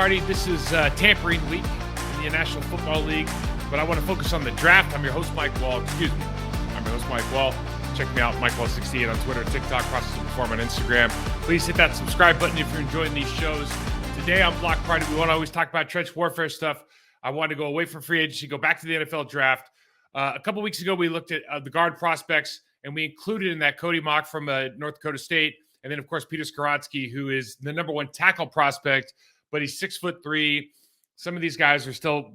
Party. This is tampering week in the National Football League, but I want to focus on the draft. I'm your host, Mike Wall. I'm your host, Mike Wall. Check me out, MikeWall68 on Twitter, TikTok, Process of Perform on Instagram. Please hit that subscribe button if you're enjoying these shows. Today on Block Party, we want to always talk about trench warfare stuff. I want to go away from free agency, go back to the NFL draft. A couple weeks ago, we looked at the guard prospects, and we included in that Cody Mock from North Dakota State, and then, of course, Peter Skoronski, who is the number one tackle prospect, but he's 6'3". Some of these guys are still,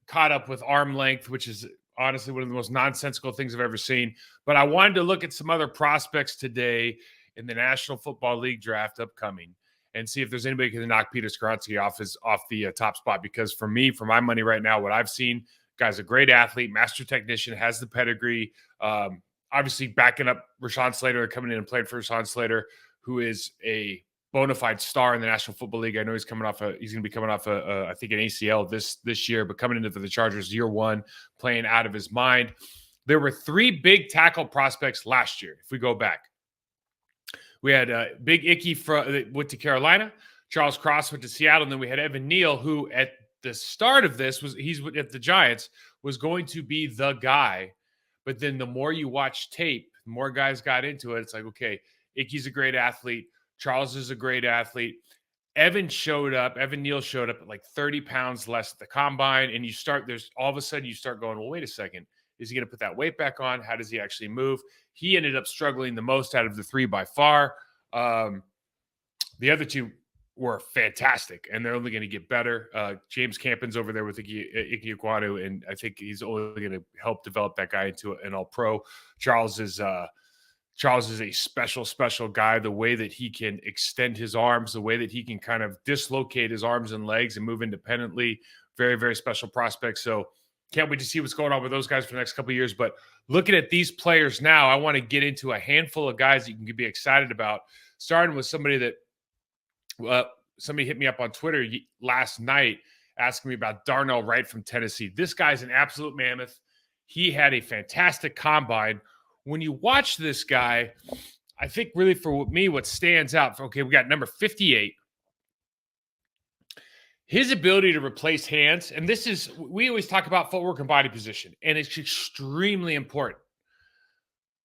caught up with arm length, which is honestly one of the most nonsensical things I've ever seen. But I wanted to look at some other prospects today in the National Football League draft upcoming and see if there's anybody who can knock Peter Skoronski off the top spot. Because for me, for my money right now, what I've seen, guy's a great athlete, master technician, has the pedigree. Obviously backing up Rashawn Slater, coming in and playing for Rashawn Slater, who is a bona fide star in the National Football League. I know he's going to be coming off I think an ACL this year, but coming into the Chargers year one, playing out of his mind. There were three big tackle prospects last year. If we go back, we had Big Icky went to Carolina, Charles Cross went to Seattle, and then we had Evan Neal, who at the start of this he's at the Giants, was going to be the guy. But then the more you watch tape, the more guys got into it. It's like, okay, Icky's a great athlete. Charles is a great athlete. Evan Neal showed up at like 30 pounds less at the combine. And all of a sudden you start going, well, wait a second. Is he going to put that weight back on? How does he actually move? He ended up struggling the most out of the three by far. The other two were fantastic, and they're only going to get better. James Campion's over there with Ike Ekwonu, and I think he's only going to help develop that guy into an all-pro. Charles is a special guy. The way that he can extend his arms, the way that he can kind of dislocate his arms and legs and move independently, very, very special prospect. So can't wait to see what's going on with those guys for the next couple of years. But looking at these players now, I want to get into a handful of guys that you can be excited about, starting with somebody that somebody hit me up on Twitter last night asking me about Darnell Wright from Tennessee. This guy's an absolute mammoth. He had a fantastic combine. When you watch this guy, I think really for me, what stands out, we got number 58. His ability to replace hands, and we always talk about footwork and body position, and it's extremely important.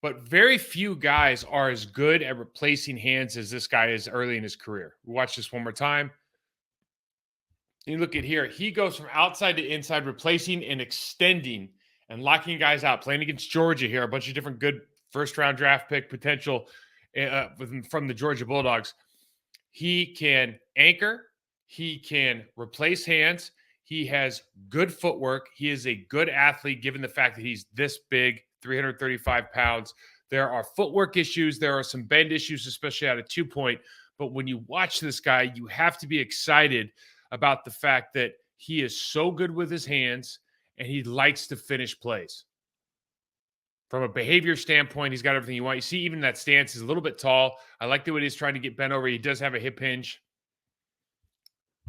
But very few guys are as good at replacing hands as this guy is early in his career. We watch this one more time. You look at here. He goes from outside to inside, replacing and extending and locking guys out. Playing against Georgia here, a bunch of different good first-round draft pick potential from the Georgia Bulldogs. He can anchor. He can replace hands. He has good footwork. He is a good athlete given the fact that he's this big, 335 pounds. There are footwork issues. There are some bend issues, especially out of 2-point. But when you watch this guy, you have to be excited about the fact that he is so good with his hands and he likes to finish plays. From a behavior standpoint, he's got everything you want. You see, even that stance is a little bit tall. I like the way he's trying to get bent over. He does have a hip hinge.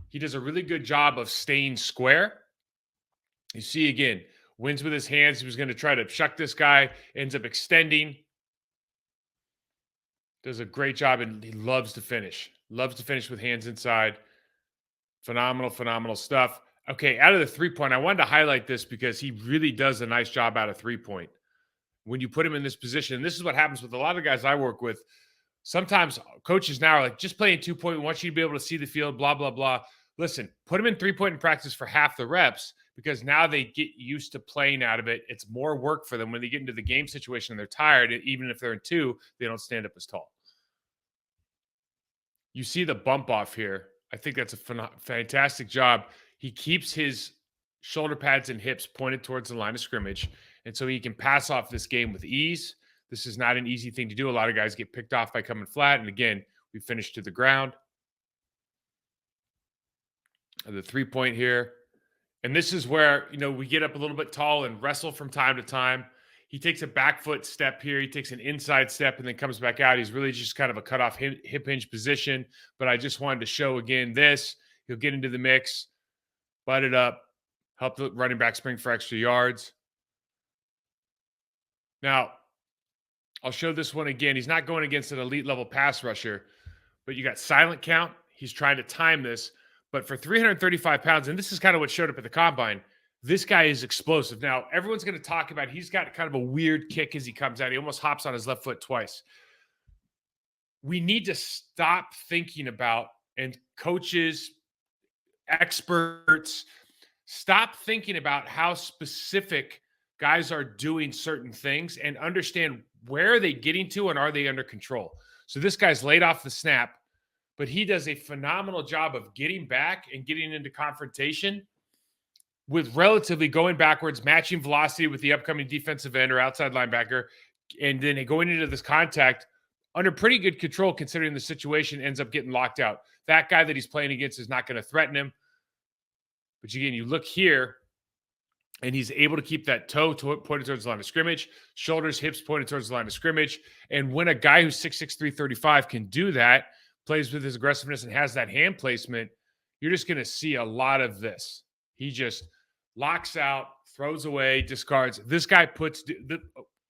He does a really good job of staying square. You see, again, wins with his hands. He was going to try to chuck this guy, ends up extending. Does a great job, and he loves to finish. Loves to finish with hands inside. Phenomenal stuff. Okay, out of the 3-point, I wanted to highlight this because he really does a nice job out of 3-point. When you put him in this position, and this is what happens with a lot of guys I work with. Sometimes coaches now are like, just playing 2-point. We want you to be able to see the field, blah, blah, blah. Listen, put them in 3-point in practice for half the reps because now they get used to playing out of it. It's more work for them when they get into the game situation and they're tired. Even if they're in 2, they don't stand up as tall. You see the bump off here. I think that's a fantastic job. He keeps his shoulder pads and hips pointed towards the line of scrimmage, and so he can pass off this game with ease. This is not an easy thing to do. A lot of guys get picked off by coming flat, and again, we finish to the ground. The 3-point here. And this is where, we get up a little bit tall and wrestle from time to time. He takes a back foot step here. He takes an inside step and then comes back out. He's really just kind of a cutoff hip hinge position. But I just wanted to show again this. He'll get into the mix, butt it up, help the running back spring for extra yards. Now, I'll show this one again. He's not going against an elite level pass rusher, but you got silent count. He's trying to time this. But for 335 pounds, and this is kind of what showed up at the combine, this guy is explosive. Now, everyone's going to talk about he's got kind of a weird kick as he comes out. He almost hops on his left foot twice. We need to stop thinking about, and coaches, experts, stop thinking about how specific guys are doing certain things and understand where are they getting to and are they under control. So this guy's laid off the snap, but he does a phenomenal job of getting back and getting into confrontation with relatively going backwards, matching velocity with the upcoming defensive end or outside linebacker, and then going into this contact under pretty good control considering the situation, ends up getting locked out. That guy that he's playing against is not going to threaten him. But again, you look here, and he's able to keep that toe pointed towards the line of scrimmage, shoulders, hips pointed towards the line of scrimmage. And when a guy who's 6'6", 335 can do that, plays with his aggressiveness and has that hand placement, you're just going to see a lot of this. He just locks out, throws away, discards. This guy puts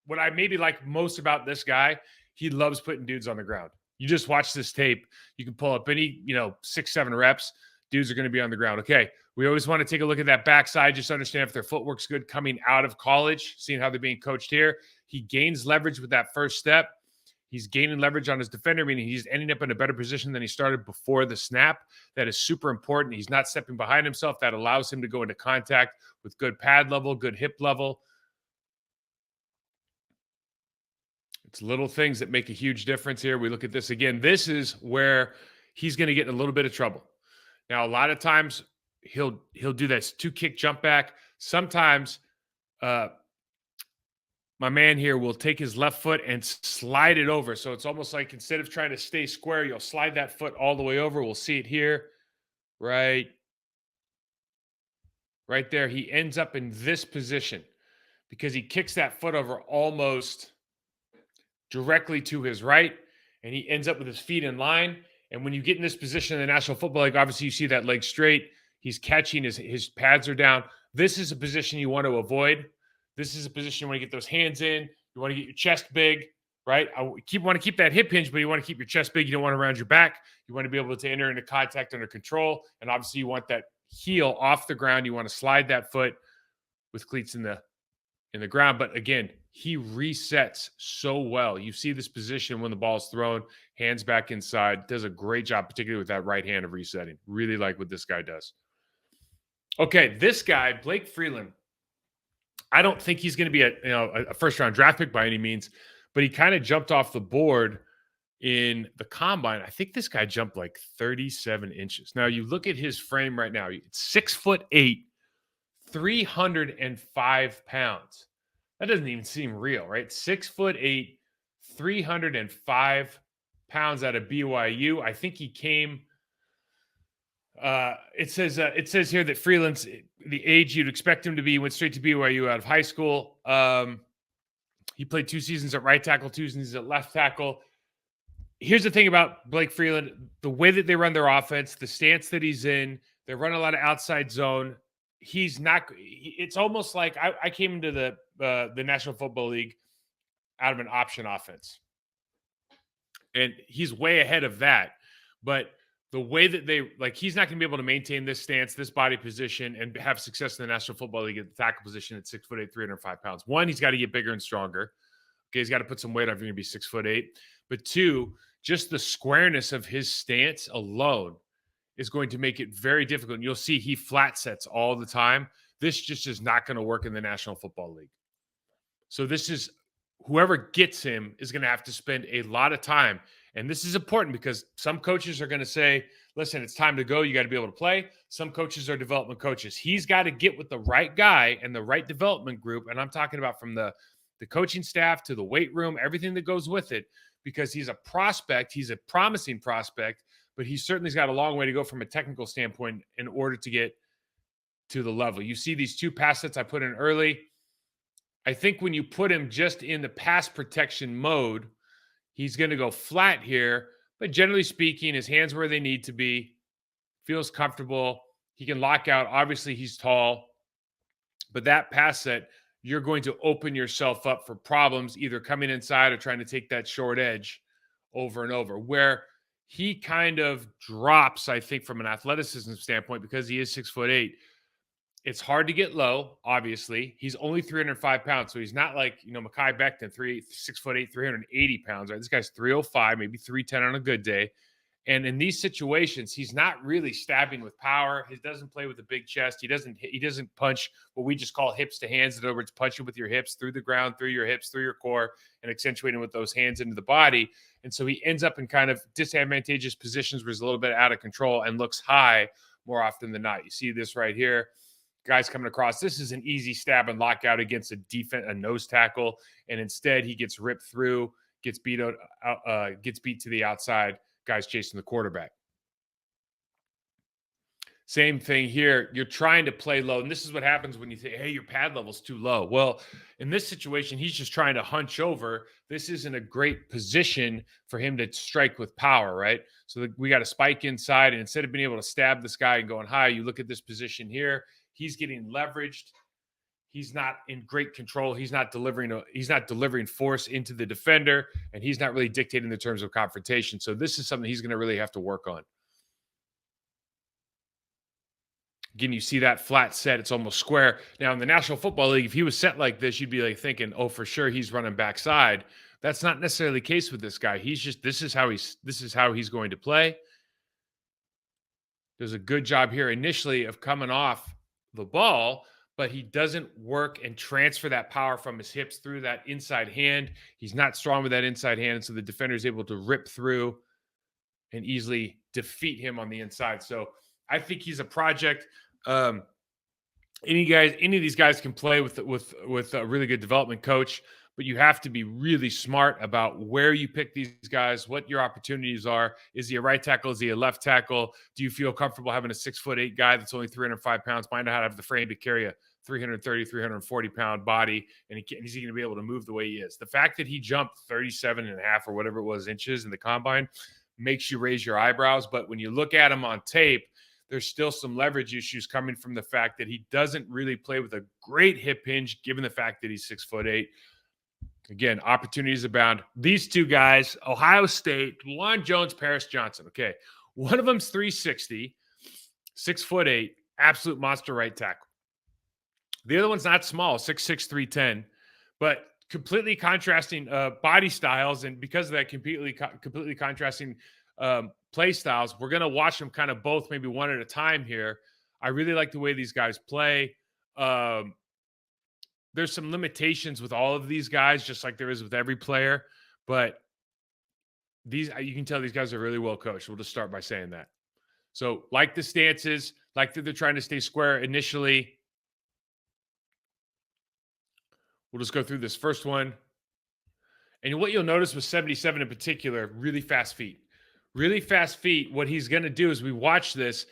what I maybe like most about this guy, he loves putting dudes on the ground. You just watch this tape. You can pull up any, 6-7 reps. Dudes are going to be on the ground. Okay, we always want to take a look at that backside, just understand if their footwork's good coming out of college, seeing how they're being coached here. He gains leverage with that first step. He's gaining leverage on his defender, meaning he's ending up in a better position than he started before the snap. That is super important. He's not stepping behind himself. That allows him to go into contact with good pad level, good hip level. It's little things that make a huge difference here. We look at this again. This is where he's going to get in a little bit of trouble. Now, a lot of times he'll do this 2-kick jump back. Sometimes my man here will take his left foot and slide it over. So it's almost like instead of trying to stay square, you'll slide that foot all the way over. We'll see it here. Right there. He ends up in this position because he kicks that foot over almost directly to his right, and he ends up with his feet in line. And when you get in this position in the National Football League, obviously you see that leg straight. He's catching, his pads are down. This is a position you want to avoid. This is a position you want to get those hands in. You want to get your chest big, right? You want to keep that hip hinge, but you want to keep your chest big. You don't want to round your back. You want to be able to enter into contact under control. And obviously you want that heel off the ground. You want to slide that foot with cleats in the ground. But again, he resets so well. You see this position when the ball's thrown, hands back inside, does a great job, particularly with that right hand of resetting. Really like what this guy does. Okay, this guy, Blake Freeland, I don't think he's going to be a first-round draft pick by any means, but he kind of jumped off the board in the combine. I think this guy jumped like 37 inches. Now, you look at his frame right now. It's 6'8", 305 pounds. That doesn't even seem real, right? 6'8", 305 pounds out of BYU. I think he came. It says here that Freeland's the age you'd expect him to be. He went straight to BYU out of high school. He played 2 seasons at right tackle, 2 seasons at left tackle. Here's the thing about Blake Freeland: the way that they run their offense, the stance that he's in. They run a lot of outside zone. He's not. It's almost like I came into the National Football League out of an option offense, and he's way ahead of that. But the way that he's not going to be able to maintain this stance, this body position, and have success in the National Football League at the tackle position at 6'8", 305 pounds. One, he's got to get bigger and stronger. Okay, he's got to put some weight on if you're going to be 6'8". But two, just the squareness of his stance alone is going to make it very difficult. And you'll see he flat sets all the time. This just is not going to work in the National Football League. So this is whoever gets him is going to have to spend a lot of time. And this is important because some coaches are going to say, listen, it's time to go. You got to be able to play. Some coaches are development coaches. He's got to get with the right guy and the right development group. And I'm talking about from the coaching staff to the weight room, everything that goes with it, because he's a prospect. He's a promising prospect, but he certainly's got a long way to go from a technical standpoint in order to get to the level. You see these 2 pass sets I put in early. I think when you put him just in the pass protection mode, he's going to go flat here, but generally speaking, his hands where they need to be, feels comfortable. He can lock out. Obviously, he's tall, but that pass set, you're going to open yourself up for problems, either coming inside or trying to take that short edge over and over. Where he kind of drops, I think, from an athleticism standpoint because he is 6'8". It's hard to get low, obviously. He's only 305 pounds, so he's not like, Mekhi Becton, 6'8", 380 pounds, right? This guy's 305, maybe 310 on a good day. And in these situations, he's not really stabbing with power. He doesn't play with a big chest. He doesn't punch what we just call hips to hands. In other words, punching with your hips through the ground, through your hips, through your core, and accentuating with those hands into the body. And so he ends up in kind of disadvantageous positions where he's a little bit out of control and looks high more often than not. You see this right here. Guys coming across. This is an easy stab and lockout against a nose tackle, and instead he gets ripped through, gets beat to the outside. Guys chasing the quarterback. Same thing here. You're trying to play low, and this is what happens when you say, "Hey, your pad level's too low." Well, in this situation, he's just trying to hunch over. This isn't a great position for him to strike with power, right? So we got a spike inside, and instead of being able to stab this guy and going high, you look at this position here. He's getting leveraged. He's not in great control. He's not delivering force into the defender, and he's not really dictating the terms of confrontation. So this is something he's going to really have to work on. Again, you see that flat set. It's almost square. Now, in the National Football League, if he was set like this, you'd be like thinking, oh, for sure he's running backside. That's not necessarily the case with this guy. This is how he's going to play. Does a good job here initially of coming off the ball, but he doesn't work and transfer that power from his hips through that inside hand. He's not strong with that inside hand, so the defender is able to rip through and easily defeat him on the inside. So I think he's a project. Any of these guys can play with a really good development coach, but you have to be really smart about where you pick these guys, what your opportunities are. Is he a right tackle? Is he a left tackle? Do you feel comfortable having a 6'8" guy that's only 305 pounds? Might not have the frame to carry a 330, 340 pound body, and is he going to be able to move the way he is? The fact that he jumped 37 and a half or whatever it was inches in the combine makes you raise your eyebrows. But when you look at him on tape, there's still some leverage issues coming from the fact that he doesn't really play with a great hip hinge, given the fact that he's 6'8". Again, opportunities abound. These two guys, Ohio State, Juwan Jones, Paris Johnson. Okay, one of them's 360, 6'8", absolute monster right tackle. The other one's not small, 6'6", 310, but completely contrasting body styles, and because of that, completely contrasting play styles. We're going to watch them kind of both, maybe one at a time here. I really like the way these guys play. There's some limitations with all of these guys, just like there is with every player. But you can tell these guys are really well coached. We'll just start by saying that. So like the stances, like that they're trying to stay square initially. We'll just go through this first one. And what you'll notice with 77 in particular, really fast feet. Really fast feet. What he's going to do is we watch this.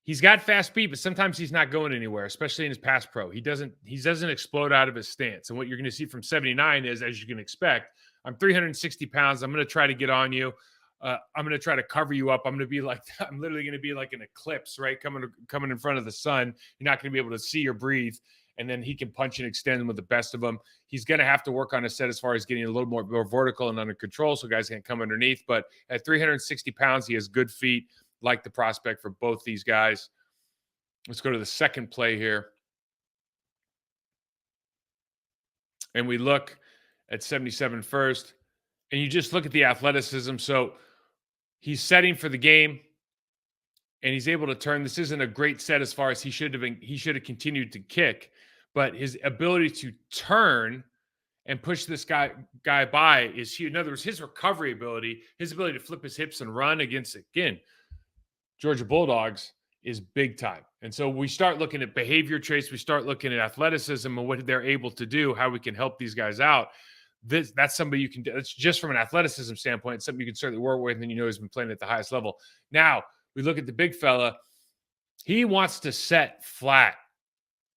He's got fast feet, but sometimes he's not going anywhere, especially in his pass pro. He doesn't explode out of his stance. And what you're going to see from 79 is, as you can expect, I'm 360 pounds. I'm going to try to get on you. I'm going to try to cover you up. I'm literally going to be like an eclipse, right? Coming in front of the sun. You're not going to be able to see or breathe. And then he can punch and extend with the best of them. He's going to have to work on his set as far as getting a little more vertical and under control so guys can't come underneath. But at 360 pounds, he has good feet. Like the prospect for both these guys. Let's go to the second play here. And we look at 77 first. And you just look at the athleticism. So he's setting for the game. And he's able to turn. This isn't a great set as far as he should have continued to kick. But his ability to turn and push this guy by is huge. In other words, his recovery ability, his ability to flip his hips and run against, again, Georgia Bulldogs is big time. And so we start looking at behavior traits. We start looking at athleticism and what they're able to do, how we can help these guys out. That's somebody you can do. It's just from an athleticism standpoint, something you can certainly work with, and he's been playing at the highest level. Now, we look at the big fella. He wants to set flat,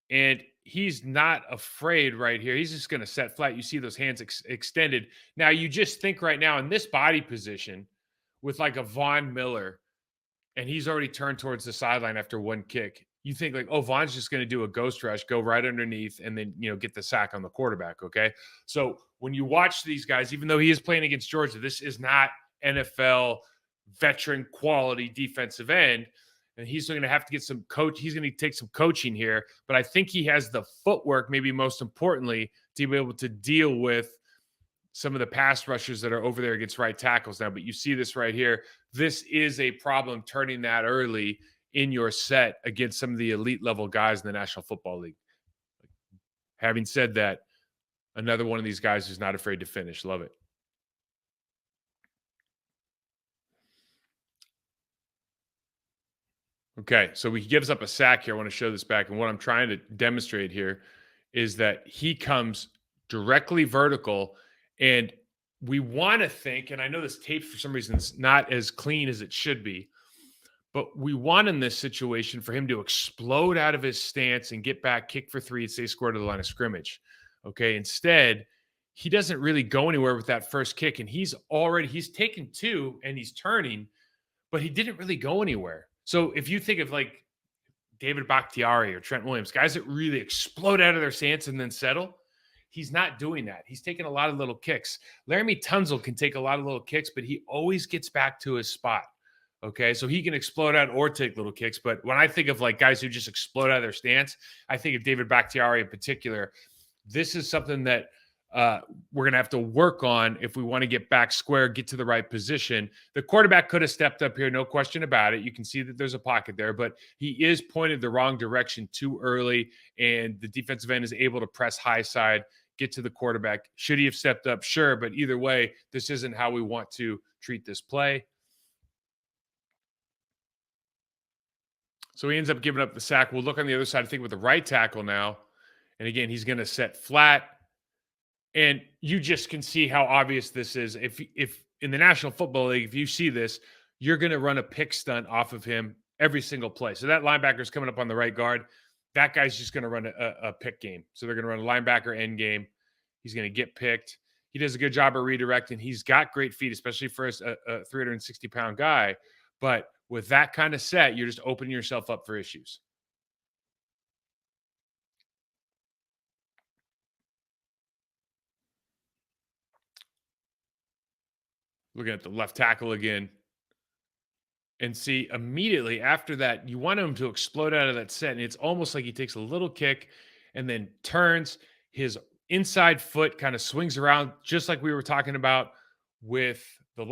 and he's not afraid right here. He's just going to set flat. You see those hands extended. Now, you just think right now in this body position with like a Von Miller, and he's already turned towards the sideline after one kick. You think like, oh, Von's just going to do a ghost rush, go right underneath, and then, get the sack on the quarterback, okay? So when you watch these guys, even though he is playing against Georgia, this is not NFL veteran quality defensive end. And he's going to have to get some coach. He's going to take some coaching here, but I think he has the footwork, maybe most importantly, to be able to deal with some of the pass rushers that are over there against right tackles now. But you see this right here. This is a problem turning that early in your set against some of the elite level guys in the National Football League. Having said that, another one of these guys who's not afraid to finish. Love it. Okay, so he gives up a sack here. I want to show this back. And what I'm trying to demonstrate here is that he comes directly vertical. And we want to think, and I know this tape for some reason is not as clean as it should be, but we want in this situation for him to explode out of his stance and get back, kick for three, and say score to the line of scrimmage. Okay, instead, he doesn't really go anywhere with that first kick. And he's taken two and he's turning, but he didn't really go anywhere. So if you think of like David Bakhtiari or Trent Williams, guys that really explode out of their stance and then settle, he's not doing that. He's taking a lot of little kicks. Laramie Tunzel can take a lot of little kicks, but he always gets back to his spot. Okay, so he can explode out or take little kicks. But when I think of like guys who just explode out of their stance, I think of David Bakhtiari in particular. This is something that we're going to have to work on if we want to get back square, get to the right position. The quarterback could have stepped up here, no question about it. You can see that there's a pocket there, but he is pointed the wrong direction too early, and the defensive end is able to press high side, get to the quarterback. Should he have stepped up? Sure, but either way, this isn't how we want to treat this play. So he ends up giving up the sack. We'll look on the other side, I think, with the right tackle now. And again, he's going to set flat. And you just can see how obvious this is. If in the National Football League, if you see this, you're going to run a pick stunt off of him every single play. So that linebacker's coming up on the right guard. That guy's just going to run a pick game. So they're going to run a linebacker end game. He's going to get picked. He does a good job of redirecting. He's got great feet, especially for a 360-pound guy. But with that kind of set, you're just opening yourself up for issues. Looking at the left tackle again. And see, immediately after that, you want him to explode out of that set. And it's almost like he takes a little kick and then turns. His inside foot kind of swings around, just like we were talking about with the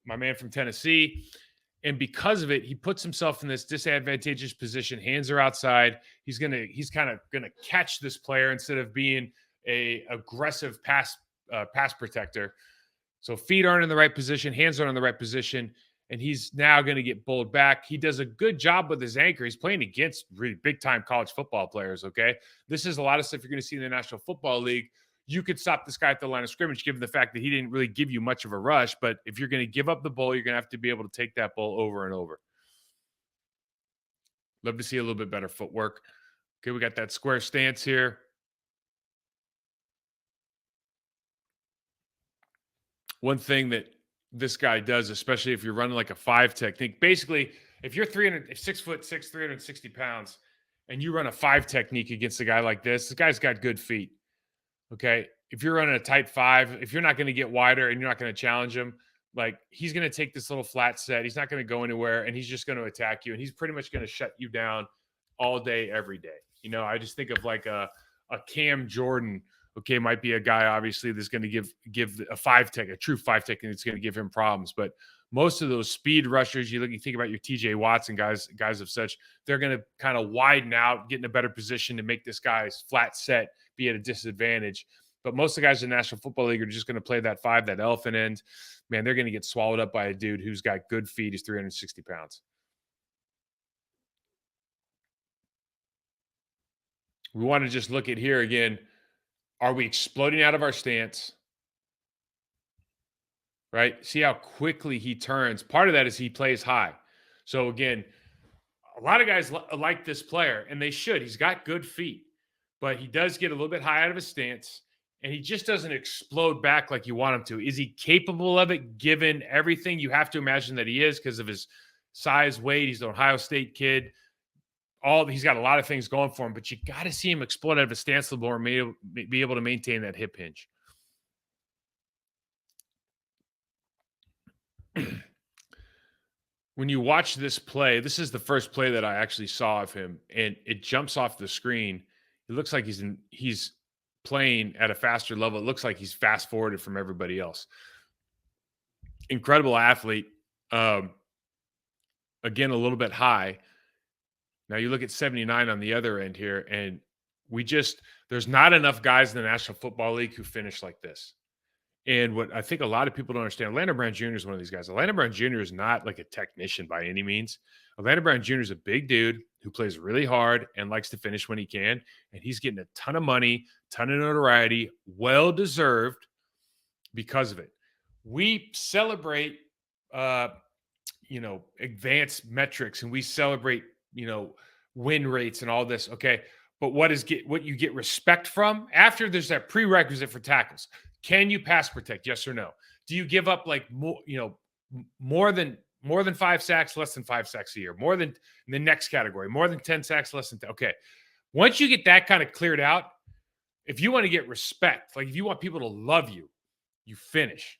my man from Tennessee. And because of it, he puts himself in this disadvantageous position. Hands are outside. He's kind of gonna catch this player instead of being a aggressive pass protector. So feet aren't in the right position, hands aren't in the right position, and he's now going to get bowled back. He does a good job with his anchor. He's playing against really big-time college football players, okay? This is a lot of stuff you're going to see in the National Football League. You could stop this guy at the line of scrimmage, given the fact that he didn't really give you much of a rush, but if you're going to give up the ball, you're going to have to be able to take that ball over and over. Love to see a little bit better footwork. Okay, we got that square stance here. One thing that this guy does, especially if you're running like a 5 technique, basically, if you're 6'6", 360 pounds, and you run a 5 technique against a guy like this guy's got good feet. Okay. If you're running a tight 5, if you're not going to get wider and you're not going to challenge him, like he's going to take this little flat set. He's not going to go anywhere and he's just going to attack you. And he's pretty much going to shut you down all day, every day. You know, I just think of like a Cam Jordan. Okay, might be a guy obviously that's going to give a 5 tech, a true 5 tech, and it's going to give him problems. But most of those speed rushers, you think about your TJ Watson guys of such, they're going to kind of widen out, get in a better position to make this guy's flat set be at a disadvantage. But most of the guys in the National Football League are just going to play that 5, that elephant end. Man, they're going to get swallowed up by a dude who's got good feet. He's 360 pounds. We want to just look at here again. Are we exploding out of our stance? Right? See how quickly he turns. Part of that is he plays high. So again, a lot of guys like this player, and they should. He's got good feet, but he does get a little bit high out of his stance, and he just doesn't explode back like you want him to. Is he capable of it given everything? You have to imagine that he is because of his size, weight. He's an Ohio State kid. He's got a lot of things going for him, but you got to see him explode out of a stance a little more and be able to maintain that hip hinge. when you watch this play, this is the first play that I actually saw of him, and it jumps off the screen. It looks like he's playing at a faster level. It looks like he's fast forwarded from everybody else. Incredible athlete. Um, Again, a little bit high. Now you look at 79 on the other end here, and there's not enough guys in the National Football League who finish like this. And what I think a lot of people don't understand, Orlando Brown Jr. is one of these guys. Orlando Brown Jr. is not like a technician by any means. Orlando Brown Jr. is a big dude who plays really hard and likes to finish when he can. And he's getting a ton of money, ton of notoriety, well-deserved because of it. We celebrate, advanced metrics, and we celebrate, win rates and all this. Okay. But what you get respect from after there's that prerequisite for tackles. Can you pass protect? Yes or no? Do you give up like more than 5 sacks, less than 5 sacks a year? More than in the next category, more than 10 sacks, less than 10. Okay. Once you get that kind of cleared out, if you want to get respect, like if you want people to love you, you finish.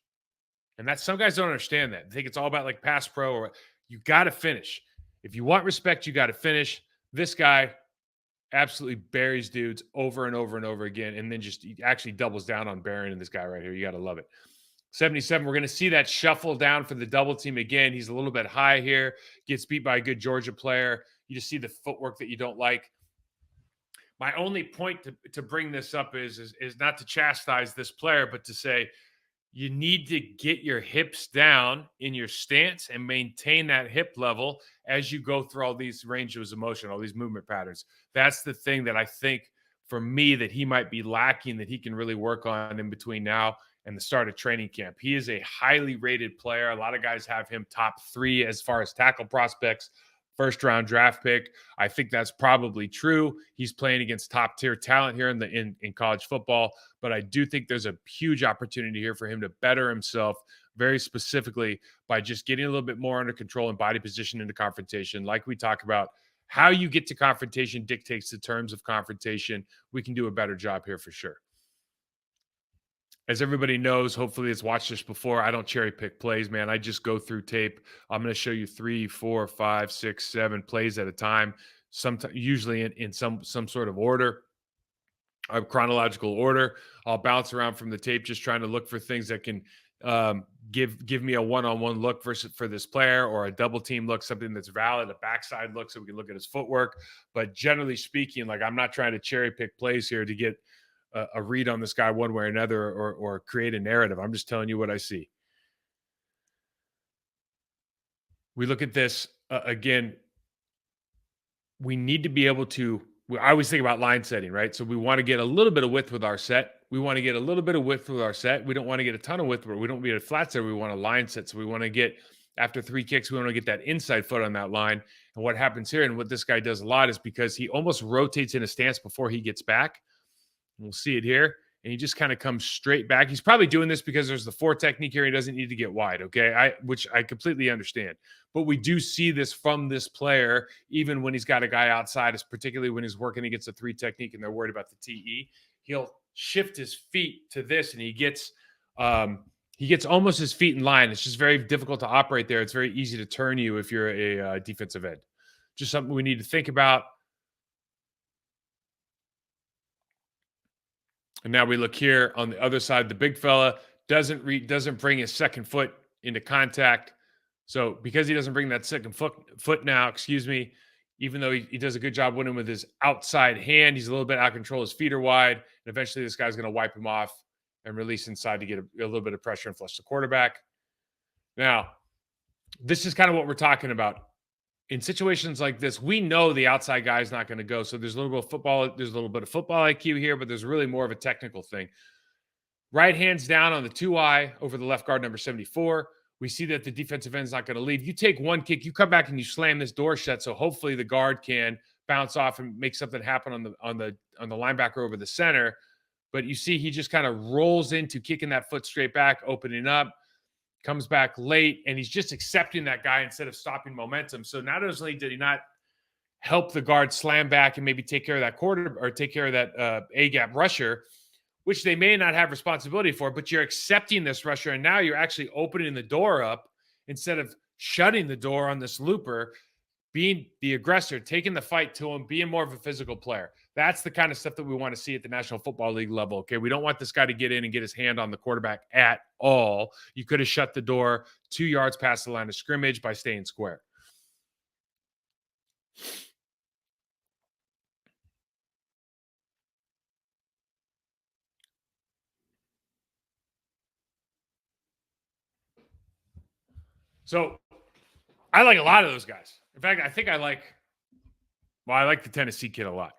And that's some guys don't understand that. They think it's all about like pass pro, or you got to finish. If you want respect, you got to finish. This guy absolutely buries dudes over and over and over again, and then just actually doubles down on burying this guy right here. You got to love it. 77, we're going to see that shuffle down for the double team again. He's a little bit high here, gets beat by a good Georgia player. You just see the footwork that you don't like. My only point to bring this up is not to chastise this player, but to say you need to get your hips down in your stance and maintain that hip level as you go through all these ranges of motion, all these movement patterns. That's the thing that I think for me that he might be lacking, that he can really work on in between now and the start of training camp. He is a highly rated player. A lot of guys have him top 3 as far as tackle prospects, first round draft pick. I think that's probably true. He's playing against top tier talent here in college football, but I do think there's a huge opportunity here for him to better himself very specifically by just getting a little bit more under control and body position into confrontation. Like we talk about, how you get to confrontation dictates the terms of confrontation. We can do a better job here for sure. As everybody knows, hopefully it's watched this before, I don't cherry pick plays, man. I just go through tape. I'm going to show you 3, 4, 5, 6, 7 plays at a time, usually in some sort of order, a chronological order. I'll bounce around from the tape just trying to look for things that can give me a one-on-one look for this player, or a double team look, something that's valid, a backside look so we can look at his footwork. But generally speaking, like, I'm not trying to cherry pick plays here to get a read on this guy one way or another, or create a narrative. I'm just telling you what I see. We look at this again. We need to be able to, I always think about line setting, right? So we want to get a little bit of width with our set. We want to get a little bit of width with our set. We don't want to get a ton of width, but we don't want to get a flat set. We want a line set. So we want to get, after 3 kicks, we want to get that inside foot on that line. And what happens here, and what this guy does a lot, is because he almost rotates in a stance before he gets back. We'll see it here. And he just kind of comes straight back. He's probably doing this because there's the 4 technique here. He doesn't need to get wide, okay? Which I completely understand. But we do see this from this player, even when he's got a guy outside, particularly when he's working against a 3 technique and they're worried about the TE. He'll shift his feet to this, and he gets almost his feet in line. It's just very difficult to operate there. It's very easy to turn you if you're a defensive end. Just something we need to think about. And now we look here on the other side. The big fella doesn't bring his second foot into contact. So because he doesn't bring that second foot now, even though he does a good job winning with his outside hand, he's a little bit out of control. His feet are wide. And eventually this guy's going to wipe him off and release inside to get a little bit of pressure and flush the quarterback. Now, this is kind of what we're talking about. In situations like this, we know the outside guy is not going to go. So there's a little bit of football. There's a little bit of football IQ here, but there's really more of a technical thing. Right hands down on the 2-eye over the left guard, number 74. We see that the defensive end is not going to leave. You take 1 kick, you come back and you slam this door shut. So hopefully the guard can bounce off and make something happen on the linebacker over the center. But you see, he just kind of rolls into kicking that foot straight back, opening up. Comes back late, and he's just accepting that guy instead of stopping momentum. So not only did he not help the guard slam back and maybe take care of that quarter, or take care of that A-gap rusher, which they may not have responsibility for, but you're accepting this rusher, and now you're actually opening the door up instead of shutting the door on this looper, being the aggressor, taking the fight to him, being more of a physical player. That's the kind of stuff that we want to see at the National Football League level. Okay, we don't want this guy to get in and get his hand on the quarterback at all. You could have shut the door 2 yards past the line of scrimmage by staying square. So I like a lot of those guys. In fact, I like the Tennessee kid a lot.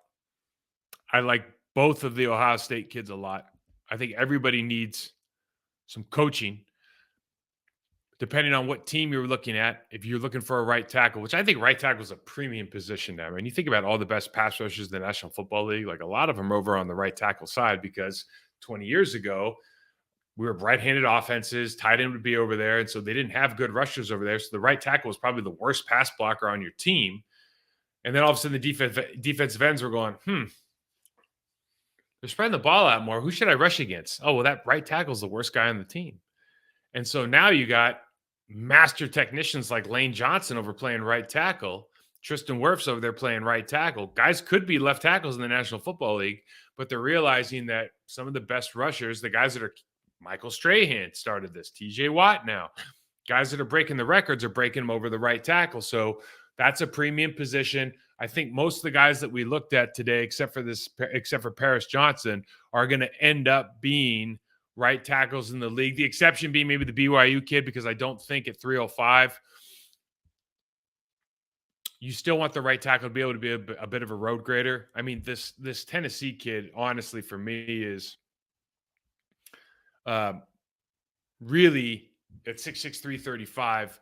I like both of the Ohio State kids a lot. I think everybody needs some coaching, depending on what team you're looking at. If you're looking for a right tackle, which I think right tackle is a premium position now. I mean, you think about all the best pass rushers in the National Football League, like a lot of them are over on the right tackle side because 20 years ago, we were right-handed offenses, tight end would be over there, and so they didn't have good rushers over there. So the right tackle was probably the worst pass blocker on your team. And then all of a sudden the defensive ends were going, they're spreading the ball out more. Who should I rush against? Oh, well, that right tackle is the worst guy on the team. And so now you got master technicians like Lane Johnson over playing right tackle. Tristan Wirfs over there playing right tackle. Guys could be left tackles in the National Football League, but they're realizing that some of the best rushers, the guys that are Michael Strahan started this, TJ Watt now, guys that are breaking the records are breaking them over the right tackle. So that's a premium position. I think most of the guys that we looked at today, except for Paris Johnson, are going to end up being right tackles in the league. The exception being maybe the BYU kid, because I don't think at 305, you still want the right tackle to be able to be a bit of a road grader. I mean, this Tennessee kid, honestly, for me is really at 6'6", 335.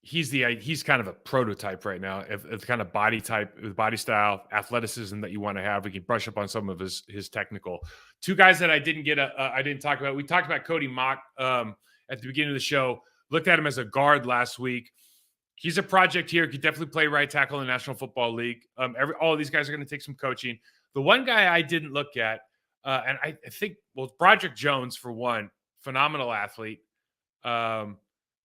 He's kind of a prototype right now of the kind of body type, body style, athleticism that you want to have. We can brush up on some of his technical. Two guys that I didn't talk about. We talked about Cody Mock at the beginning of the show. Looked at him as a guard last week. He's a project here. Could definitely play right tackle in the National Football League. All of these guys are going to take some coaching. The one guy I didn't look at, and I think, Broderick Jones, for one, phenomenal athlete.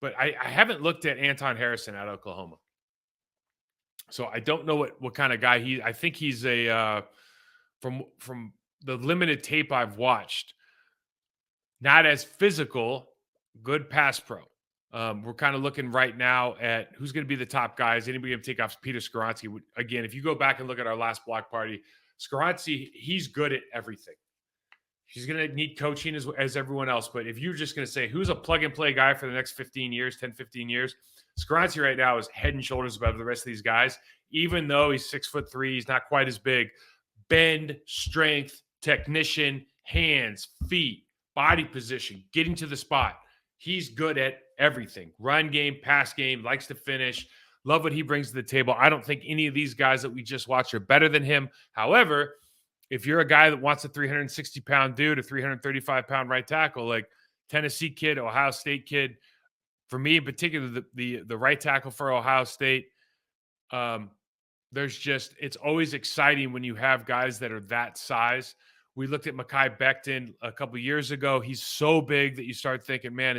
But I haven't looked at Anton Harrison at Oklahoma. So I don't know what kind of guy I think he's from the limited tape I've watched, not as physical, good pass pro. We're kind of looking right now at who's going to be the top guys. Anybody going to take off Peter Skoronski? Again, if you go back and look at our last block party, Skoronski, he's good at everything. He's going to need coaching as everyone else. But if you're just going to say who's a plug-and-play guy for the next 15 years, 15 years, Skoronski right now is head and shoulders above the rest of these guys. Even though he's 6'3", he's not quite as big. Bend, strength, technician, hands, feet, body position, getting to the spot. He's good at everything. Run game, pass game, likes to finish. Love what he brings to the table. I don't think any of these guys that we just watched are better than him. However, if you're a guy that wants a 360-pound dude, a 335-pound right tackle, like Tennessee kid, Ohio State kid, for me in particular, the right tackle for Ohio State, it's always exciting when you have guys that are that size. We looked at Mekhi Becton a couple of years ago. He's so big that you start thinking, man,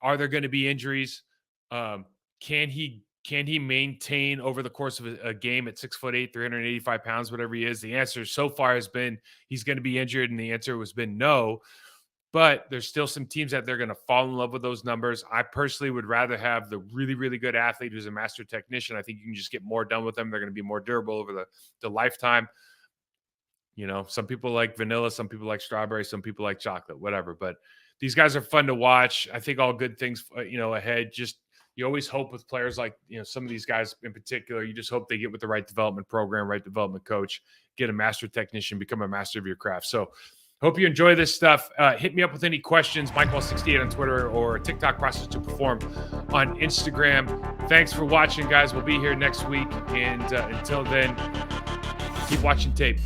are there going to be injuries? Can he maintain over the course of a game at 6'8", 385 pounds, whatever he is? The answer so far has been he's going to be injured, and the answer has been no. But there's still some teams that they're going to fall in love with those numbers. I personally would rather have the really, really good athlete who's a master technician. I think you can just get more done with them. They're going to be more durable over the lifetime. You know, some people like vanilla, some people like strawberry, some people like chocolate, whatever. But these guys are fun to watch. I think all good things, ahead. Just you always hope with players like, some of these guys in particular, you just hope they get with the right development program, right development coach, get a master technician, become a master of your craft. So hope you enjoy this stuff. Hit me up with any questions, MikeWall68 on Twitter or TikTok Process to Perform on Instagram. Thanks for watching, guys. We'll be here next week. And until then, keep watching tape.